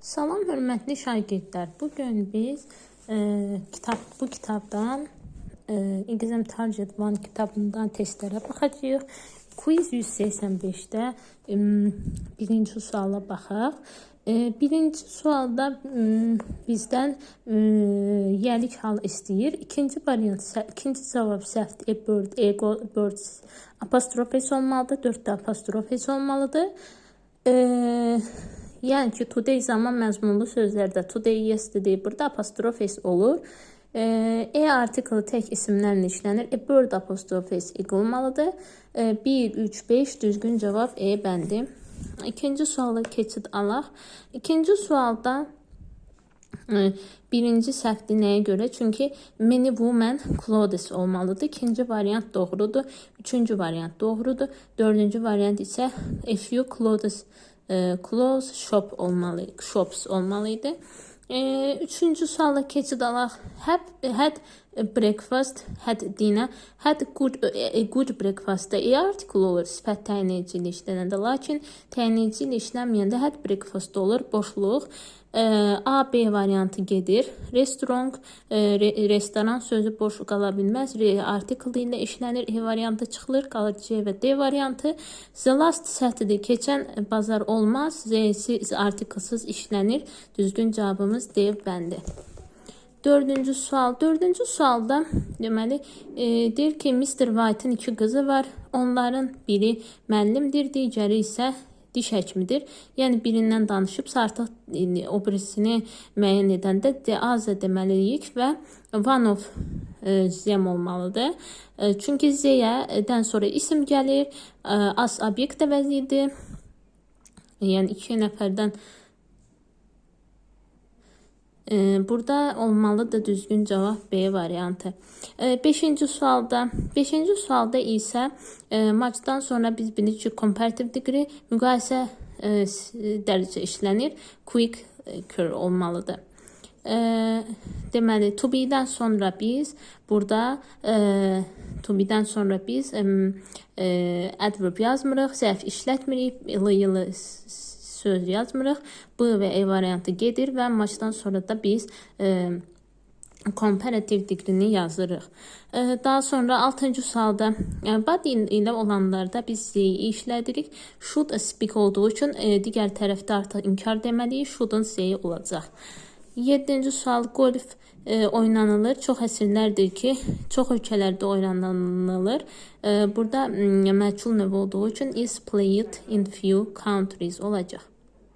Salam hörmətli şagirdlər. Bugün biz bu kitabdan Exam Target 1 kitabından testlərə baxacağıq. Quiz 185-də birinci suala baxaq. Birinci sualda bizdən yelik hal istəyir. İkinci cavab səhvdir. Birds apostrof s olmalıdır. 4 də apostrof s olmalıdır. Yəni ki, today zaman məzmunlu sözlərdə today, yesterday burada apostrof s olur. Article tək isimlərlə işlənir. Bird apostrof s olmalıdır. 1, 3, 5 düzgün cavab bəndi. İkinci sualı keçid alaq. İkinci sualda birinci səhvdir nəyə görə? Çünki many women clothes olmalıdır. İkinci variant doğrudur. Üçüncü variant doğrudur. Dördüncü variant isə a few clothes shops olmalıydı. Üçüncü suala keçid alaq. Had breakfast, had dinner, had good breakfast da article olur sifət təyinici ilə işlənəndə. Lakin təyinici ilə işlənməyəndə had breakfast olur, boşluq. A, B variantı gedir. Restoran sözü boş qala bilməz. Article ilə işlənir. E variantı çıxılır. Qalır C və D variantı. The last Saturday keçən bazar olmaz. Z-si artiklesız işlənir. Düzgün cavabımız D bəndi. Dördüncü sual. Dördüncü sualda deməli deyir ki, Mr. White'ın 2 qızı var. Onların biri müəllimdir, digəri isə diş həkimidir. Yəni birindən danışıbsa artıq o birisini müəyyən edəndə azə deməliyik və one of them olmalıdır. Çünki Z-dən sonra isim gəlir, as obyekt əvəzidir. Yəni 2 nəfərdən burada olmalıdır düzgün cavab B variantı. Beşinci sualda isə matchdan sonra biz bilirik ki, comparative degree müqayisə dərəcə işlənir. Quicker olmalıdır. Deməli, to be-dən sonra biz burada adverb yazmırıq, zərf işlətmirik, ilı söz yazmırıq. B və E variantı gedir və matchdan sonra da biz comparative degree-ni yazırıq. Daha sonra 6-cı sualda body ilə olanlarda biz Z-yi işlədirik. Should speak olduğu üçün digər tərəfdə artıq inkar deməliyik. Should'un Z-yi olacaq. 7-ci sual golf oynanılır. Çox əsrlərdir ki, çox ölkələrdə oynanılır. Burada məchul növ olduğu üçün is played in few countries olacaq.